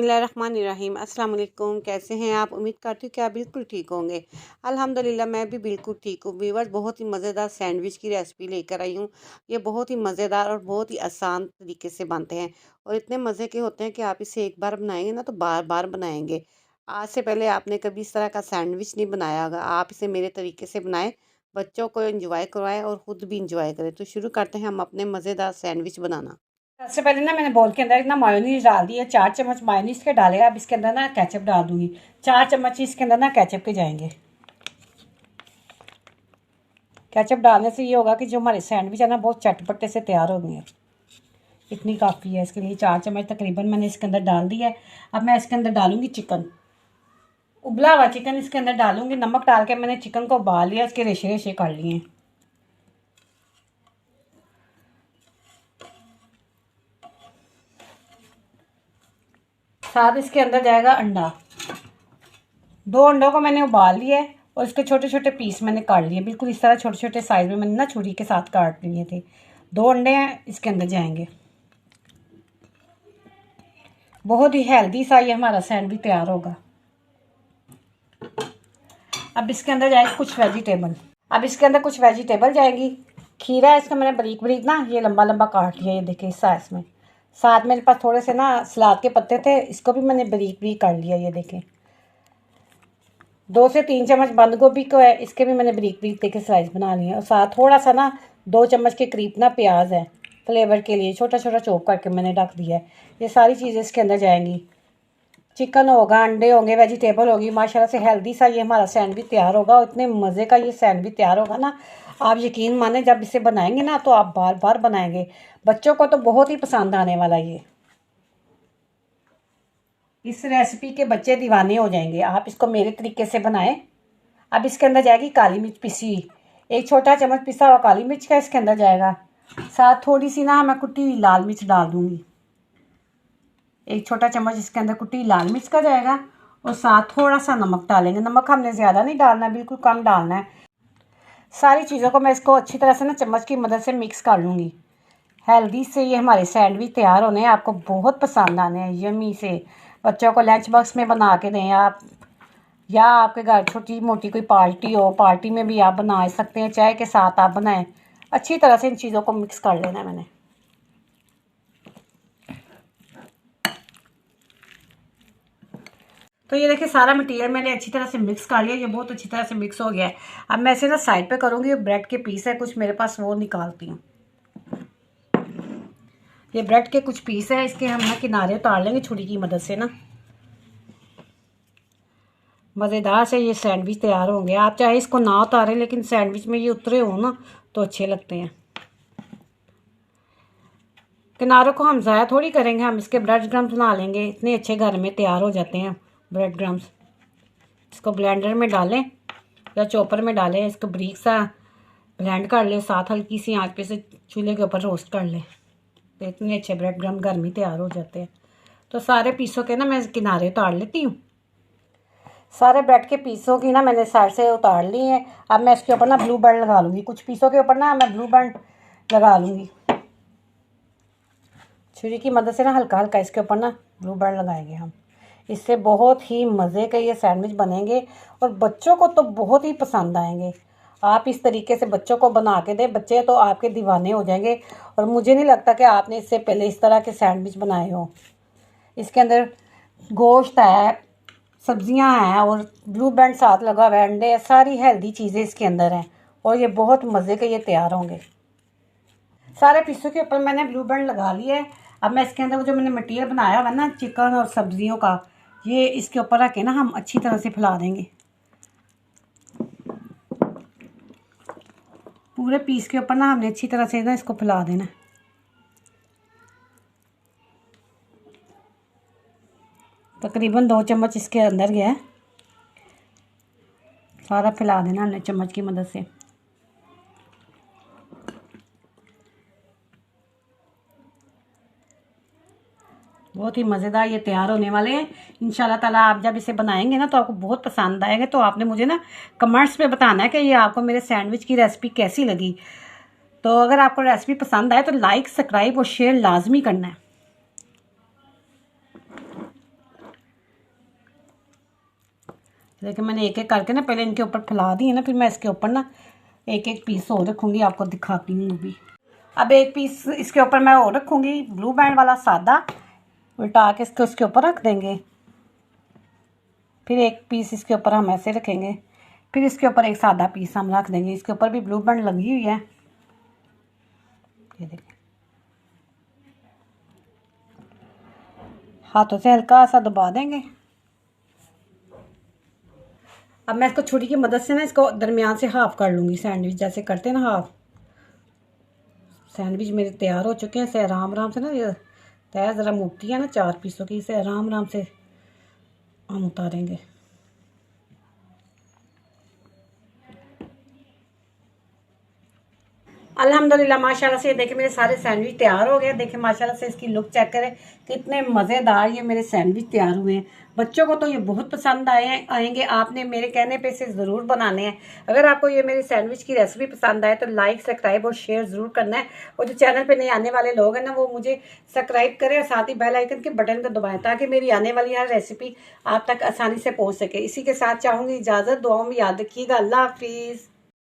बिस्मिल्लाहिर्रहमानिर्रहीम। अस्सलाम वालेकुम। कैसे हैं आप? उम्मीद करती हूँ कि आप बिल्कुल ठीक होंगे। अल्हम्दुलिल्लाह मैं भी बिल्कुल ठीक हूँ। व्यूअर्स, बहुत ही मज़ेदार सैंडविच की रेसिपी लेकर आई हूँ। ये बहुत ही मज़ेदार और बहुत ही आसान तरीके से बनते हैं और इतने मज़े के होते हैं कि आप इसे एक बार बनाएंगे ना तो बार बार बनाएंगे। आज से पहले आपने कभी इस तरह का सैंडविच नहीं बनाया होगा। आप इसे मेरे तरीके से बनाएं, बच्चों को इंजॉय करवाएं और ख़ुद भी इंजॉय करें। तो शुरू करते हैं हम अपने मज़ेदार सैंडविच बनाना। सबसे पहले ना मैंने बोल के अंदर ना मायोनीज डाल दी है। 4 चम्मच मायोनीज के डाले। अब इसके अंदर ना केचप डाल दूंगी। 4 चम्मच इसके अंदर ना केचप के जाएंगे। केचप डालने से ये होगा कि जो हमारे सैंडविच है ना बहुत चटपटे से तैयार होंगे। इतनी काफ़ी है इसके लिए। 4 चम्मच तकरीबन मैंने इसके अंदर डाल दी है। अब मैं इसके अंदर डालूंगी चिकन, उबला हुआ चिकन इसके अंदर डालूंगी। नमक डाल के मैंने चिकन को उबाल लिया, इसके रेशे रेशे कर लिए हैं। साथ इसके अंदर जाएगा अंडा। 2 अंडों को मैंने उबाल लिया है और इसके छोटे छोटे पीस मैंने काट लिए। बिल्कुल इस तरह छोटे छोटे साइज में मैंने ना छुरी के साथ काट लिए थे। 2 अंडे हैं इसके अंदर जाएंगे। बहुत ही हेल्दी सा ये हमारा सैंडविच तैयार होगा। अब इसके अंदर जाएगी कुछ वेजिटेबल। अब इसके अंदर कुछ वेजिटेबल जाएगी। खीरा है, इसका मैंने बारीक बारीक ना ये लंबा लंबा काट लिया। ये देखिए इस साइज में। साथ मेरे पास थोड़े से ना सलाद के पत्ते थे, इसको भी मैंने बारीक बारीक काट लिया। ये देखें 2 से 3 चम्मच बंद गोभी को है, इसके भी मैंने बारीक बारीक देखे स्लाइस बना लिए हैं। और साथ थोड़ा सा ना 2 चम्मच के करीब ना प्याज है, फ्लेवर के लिए छोटा छोटा चॉप करके मैंने रख दिया है। ये सारी चीज़ें इसके अंदर जाएंगी। चिकन होगा, अंडे होंगे, वेजिटेबल होगी। माशाल्लाह से हेल्दी सा ये हमारा सैंडविच तैयार होगा और इतने मज़े का ये सैंडविच तैयार होगा ना, आप यकीन माने जब इसे बनाएंगे ना तो आप बार बार बनाएंगे। बच्चों को तो बहुत ही पसंद आने वाला ये। इस रेसिपी के बच्चे दीवाने हो जाएंगे। आप इसको मेरे तरीके से बनाएं। अब इसके अंदर जाएगी काली मिर्च पिसी। 1 छोटा चम्मच पिसा हुआ काली मिर्च का इसके अंदर जाएगा। साथ थोड़ी सी ना मैं कुटी हुई लाल मिर्च डाल दूंगी। 1 छोटा चम्मच इसके अंदर कुटी लाल मिर्च का जाएगा। और साथ थोड़ा सा नमक डालेंगे। नमक हमने ज़्यादा नहीं डालना, बिल्कुल कम डालना है। सारी चीज़ों को मैं इसको अच्छी तरह से ना चम्मच की मदद से मिक्स कर लूँगी। हेल्दी से ये हमारे सैंडविच तैयार होने हैं। आपको बहुत पसंद आने हैं यमी से। बच्चों को लंच बॉक्स में बना के दें आप, या आपके घर छोटी मोटी कोई पार्टी हो, पार्टी में भी आप बना सकते हैं। चाय के साथ आप बनाएं। अच्छी तरह से इन चीज़ों को मिक्स कर लेना है मैंने। तो ये देखिए सारा मटेरियल मैंने अच्छी तरह से मिक्स कर लिया। ये बहुत अच्छी तरह से मिक्स हो गया है। अब मैं इसे ना साइड पे करूँगी। ब्रेड के पीस है कुछ मेरे पास, वो निकालती हूँ। ये ब्रेड के कुछ पीस है, इसके हम ना किनारे उतार लेंगे छुरी की मदद से ना। मज़ेदार से ये सैंडविच तैयार होंगे। आप चाहे इसको ना उतारें, लेकिन सैंडविच में ये उतरे हो ना तो अच्छे लगते हैं। किनारों को हम ज़ाया थोड़ी करेंगे, हम इसके ब्रेड क्रम्स बना लेंगे। इतने अच्छे घर में तैयार हो जाते हैं ब्रेड क्रम्स। इसको ब्लेंडर में डालें या चॉपर में डालें, इसको बारीक सा ब्लेंड कर लें। साथ हल्की सी आंच पे से चूल्हे के ऊपर रोस्ट कर लें तो इतने अच्छे ब्रेड क्रम घर में तैयार हो जाते हैं। तो सारे पीसों के ना मैं किनारे उतार लेती हूँ। सारे ब्रेड के पीसों की ना मैंने साइड से उतार ली है। अब मैं इसके ऊपर ना ब्लू बर्ड लगा लूँगी। कुछ पीसों के ऊपर ना मैं ब्लू बर्ड लगा लूँगी। छुरी की मदद से ना हल्का हल्का इसके ऊपर ना ब्लू बर्ड लगाएंगे हम। इससे बहुत ही मज़े के ये सैंडविच बनेंगे और बच्चों को तो बहुत ही पसंद आएंगे। आप इस तरीके से बच्चों को बना के दें, बच्चे तो आपके दीवाने हो जाएंगे। और मुझे नहीं लगता कि आपने इससे पहले इस तरह के सैंडविच बनाए हो। इसके अंदर गोश्त है, सब्जियां हैं और ब्लू बैंड साथ लगा हुआ है, अंडे, सारी हेल्दी चीज़ें इसके अंदर हैं और ये बहुत मज़े के ये तैयार होंगे। सारे पीसों के ऊपर मैंने ब्लू बैंड लगा लिया है। अब मैं इसके अंदर जो मैंने मटीरियल बनाया हुआ है ना चिकन और सब्जियों का, ये इसके ऊपर रख के ना हम अच्छी तरह से फैला देंगे। पूरे पीस के ऊपर ना हमने अच्छी तरह से ना इसको फैला देना। तकरीबन 2 चम्मच इसके अंदर गया है। सारा फैला देना हमने चम्मच की मदद से। बहुत ही मज़ेदार ये तैयार होने वाले हैं इंशाल्लाह ताला। आप जब इसे बनाएंगे ना तो आपको बहुत पसंद आएंगे। तो आपने मुझे ना कमेंट्स में बताना है कि ये आपको मेरे सैंडविच की रेसिपी कैसी लगी। तो अगर आपको रेसिपी पसंद आए तो लाइक, सब्सक्राइब और शेयर लाजमी करना है। देखिए मैंने एक एक करके ना पहले इनके ऊपर फैला दी है ना, फिर मैं इसके ऊपर ना एक एक पीस और रखूँगी, आपको दिखाती हूँ अभी। अब एक पीस इसके ऊपर मैं और रखूँगी ब्लू बैंड वाला सादा, उल्टा के इसको उसके ऊपर रख देंगे। फिर एक पीस इसके ऊपर हम ऐसे रखेंगे, फिर इसके ऊपर एक सादा पीस हम रख देंगे। इसके ऊपर भी ब्लू बैंड लगी हुई है, ये देखिए। हाथों से हल्का सा दबा देंगे। अब मैं इसको छुरी की मदद से ना इसको दरमियान से हाफ कर लूँगी, सैंडविच जैसे करते हैं ना हाफ। सैंडविच मेरे तैयार हो चुके हैं। इसे आराम आराम से ना, ये तय ज़रा मोटी है ना 4 पीसों की, इसे आराम आराम से हम उतारेंगे। अल्हम्दुलिल्लाह माशाल्लाह से देखिए मेरे सारे सैंडविच तैयार हो गए। देखिए माशाल्लाह से इसकी लुक चेक करें, कितने मज़ेदार ये मेरे सैंडविच तैयार हुए हैं। बच्चों को तो ये बहुत पसंद आएंगे। आपने मेरे कहने पे इसे ज़रूर बनाने हैं। अगर आपको ये मेरी सैंडविच की रेसिपी पसंद आए तो लाइक सब्सक्राइब और शेयर ज़रूर करना है। और जो चैनल पर नए आने वाले लोग हैं ना, वो मुझे सब्सक्राइब करें और साथ ही बेल आइकन के बटन को दबाएं, ताकि मेरी आने वाली हर रेसिपी आप तक आसानी से पहुँच सके। इसी के साथ चाहूँगी इजाज़त, दुआओं में याद रखिएगा। अल्लाह हाफिज़।